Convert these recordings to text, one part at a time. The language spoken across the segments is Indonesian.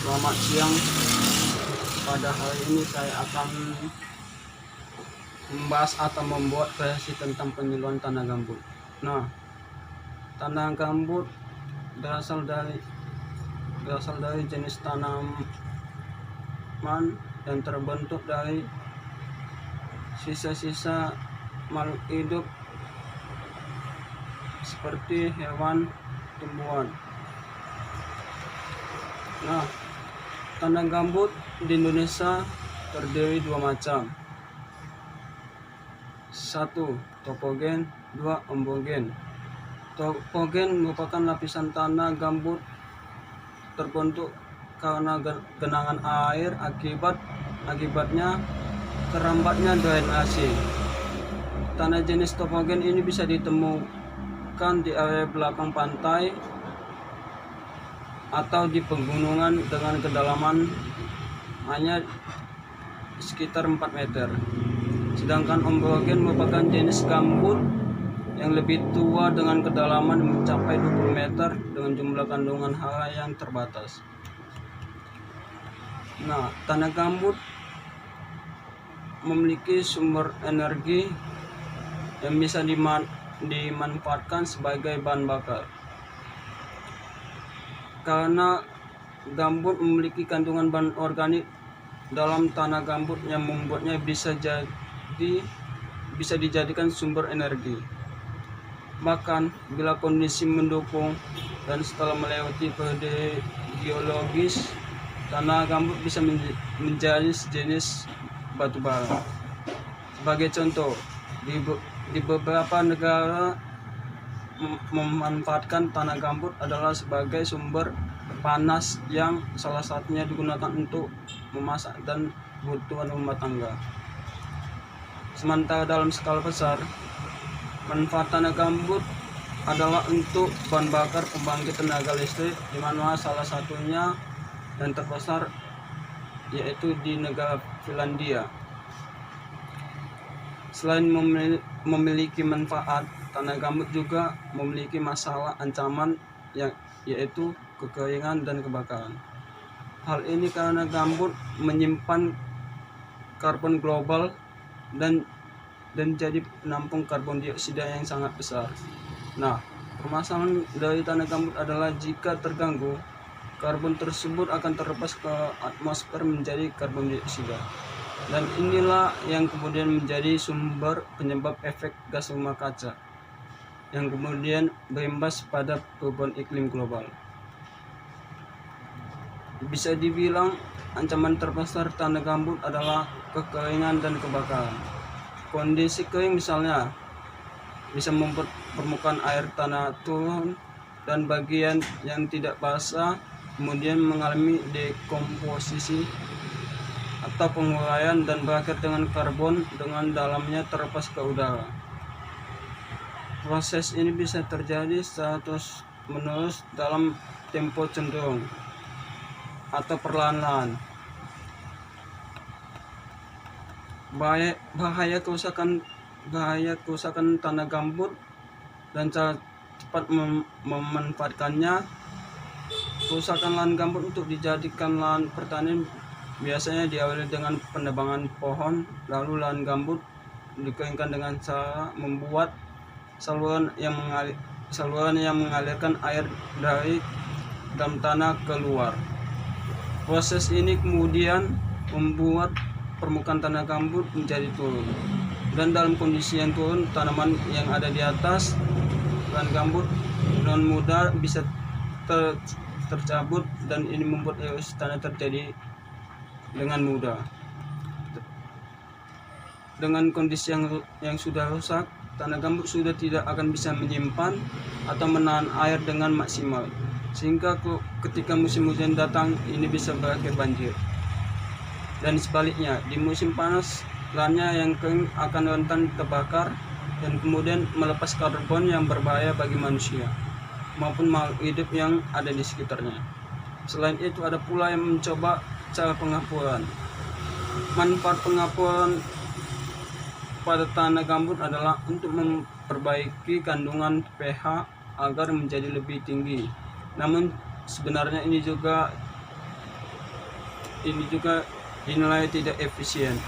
Selamat siang. Pada hari ini saya akan membahas atau membuat versi tentang penyuluhan tanah gambut. Nah, tanah gambut berasal dari jenis tanaman yang terbentuk dari sisa-sisa makhluk hidup seperti hewan, tumbuhan. Nah, tanah gambut di Indonesia terdiri dua macam. 1. Topogen, 2. Ombogen. Topogen merupakan lapisan tanah gambut terbentuk karena genangan air akibatnya terhambatnya drainase. Tanah jenis topogen ini bisa ditemukan di area belakang pantai atau di pegunungan dengan kedalaman hanya sekitar 4 meter. Sedangkan ombogen merupakan jenis gambut yang lebih tua dengan kedalaman mencapai 20 meter dengan jumlah kandungan hara yang terbatas. Nah, tanah gambut memiliki sumber energi yang bisa dimanfaatkan sebagai bahan bakar. Karena gambut memiliki kandungan bahan organik dalam tanah gambut yang membuatnya bisa dijadikan sumber energi. Bahkan bila kondisi mendukung dan setelah melewati periode geologis, tanah gambut bisa menjadi sejenis batu bara. Sebagai contoh, di beberapa negara memanfaatkan tanah gambut adalah sebagai sumber panas yang salah satunya digunakan untuk memasak dan kebutuhan rumah tangga. Sementara dalam skala besar, manfaat tanah gambut adalah untuk bahan bakar pembangkit tenaga listrik, di mana salah satunya yang terbesar yaitu di negara Finlandia. Selain memiliki manfaat, tanah gambut juga memiliki masalah ancaman yaitu kekeringan dan kebakaran. Hal ini karena gambut menyimpan karbon global dan jadi penampung karbon dioksida yang sangat besar. Nah, permasalahan dari tanah gambut adalah jika terganggu, karbon tersebut akan terlepas ke atmosfer menjadi karbon dioksida. Dan inilah yang kemudian menjadi sumber penyebab efek gas rumah kaca yang kemudian berimbas pada perubahan iklim global. Bisa dibilang ancaman terbesar tanah gambut adalah kekeringan dan kebakaran. Kondisi kering misalnya bisa membuat permukaan air tanah turun dan bagian yang tidak basah kemudian mengalami dekomposisi atau penguraian dan berakhir dengan karbon dengan dalamnya terlepas ke udara. Proses ini bisa terjadi secara terus-menerus dalam tempo cenderung atau perlahan-lahan. Bahaya kerusakan tanah gambut dan cara cepat memanfaatkannya. Kerusakan lahan gambut untuk dijadikan lahan pertanian biasanya diawali dengan penebangan pohon, lalu lahan gambut dikeringkan dengan cara membuat saluran yang mengalirkan air dari dalam tanah keluar. Proses ini kemudian membuat permukaan tanah gambut menjadi turun, dan dalam kondisi yang turun, tanaman yang ada di atas lahan gambut dengan mudah bisa tercabut, dan ini membuat erosi tanah terjadi dengan mudah. Dengan kondisi yang sudah rusak, tanah gambut sudah tidak akan bisa menyimpan atau menahan air dengan maksimal, sehingga ketika musim hujan datang ini bisa berakhir banjir. Dan sebaliknya, di musim panas lahannya yang kering akan rentan terbakar dan kemudian melepas karbon yang berbahaya bagi manusia maupun makhluk hidup yang ada di sekitarnya. Selain itu, ada pula yang mencoba cara pengapuran. Manfaat pengapuran pada tanah gambut adalah untuk memperbaiki kandungan pH agar menjadi lebih tinggi. Namun sebenarnya ini juga ini juga dinilai tidak efisien.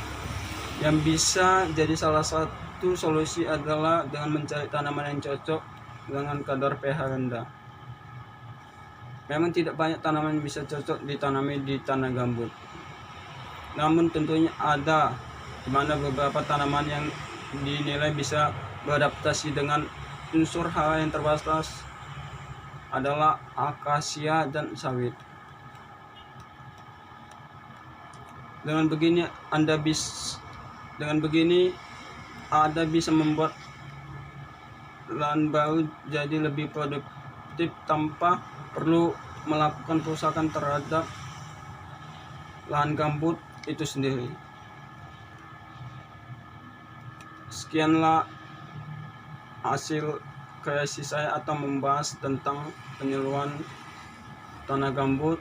Yang bisa jadi salah satu solusi adalah dengan mencari tanaman yang cocok dengan kadar pH rendah. Memang tidak banyak tanaman yang bisa cocok ditanami di tanah gambut. Namun tentunya ada di mana beberapa tanaman yang dinilai bisa beradaptasi dengan unsur hara yang terbatas adalah akasia dan sawit. Dengan begini Anda bisa membuat lahan baru jadi lebih produktif tanpa perlu melakukan perusakan terhadap lahan gambut itu sendiri. Sekianlah hasil kreasi saya atau membahas tentang penyeluruhan tanah gambut.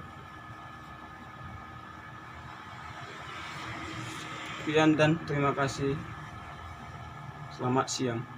Sekian dan terima kasih. Selamat siang.